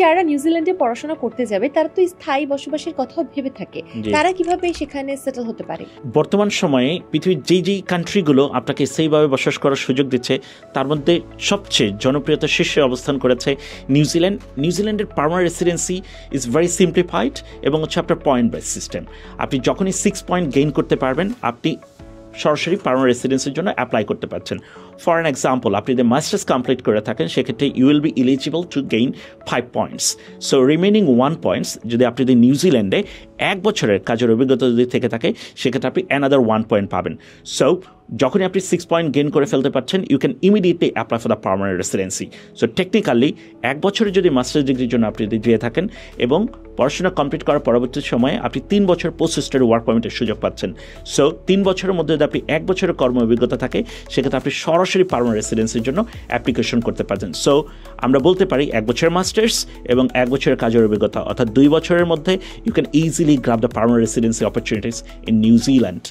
যারা নিউজিল্যান্ডে পড়াশোনা করতে যাবে তারা তো স্থায়ী বসবাসের কথাও ভেবে থাকে, তারা কিভাবে সেখানে সেটেল হতে পারে? বর্তমান সময়ে পৃথিবীর যেই কান্ট্রিগুলো আপনাকে সেইভাবে বসবাস করার সুযোগ দিচ্ছে তার মধ্যে সবচেয়ে জনপ্রিয়তার শীর্ষে অবস্থান করেছে নিউজিল্যান্ড। নিউজিল্যান্ডের permanent residency is very simplified এবং হচ্ছে আপনার পয়েন্ট বেস সিস্টেম। আপনি যখনই 6 পয়েন্ট গেইন করতে পারবেন আপনি সরাসরি পার্মানেন্ট রেসিডেন্সির জন্য অ্যাপ্লাই করতে পারছেন। ফর অ্যান এক্সাম্পল, আপনি যদি মাস্টার্স কমপ্লিট করে থাকেন সেক্ষেত্রে you will be eligible to gain 5 points. So remaining 1 points যদি আপনি যদি নিউজিল্যান্ডে 1 বছরের কাজের অভিজ্ঞতা যদি থেকে থাকে সেক্ষেত্রে আপনি অ্যানাদার 1 পয়েন্ট পাবেন। সো যখনই আপনি 6 পয়েন্ট গেইন করে ফেলতে পারছেন you can immediately apply for the permanent residency. So technically 1 বছরের যদি মাস্টার্স ডিগ্রির জন্য আপনি যদি দিয়ে থাকেন এবং পড়াশোনা কমপ্লিট করার পরবর্তী সময়ে আপনি 3 বছর পোস্ট স্টাডি ওয়ার্ক পারমিটের সুযোগ পাচ্ছেন। সো 3 বছরের মধ্যে যদি আপনি 1 বছরের কর্ম অভিজ্ঞতা থাকে সেক্ষেত্রে আপনি সরাসরি পার্মানেন্ট রেসিডেন্সির জন্য অ্যাপ্লিকেশন করতে পারছেন। সো আমরা বলতে পারি 1 বছরের মাস্টার্স এবং 1 বছরের কাজের অভিজ্ঞতা অর্থাৎ 2 বছরের মধ্যে you can easily grab the permanent residency opportunities in New Zealand.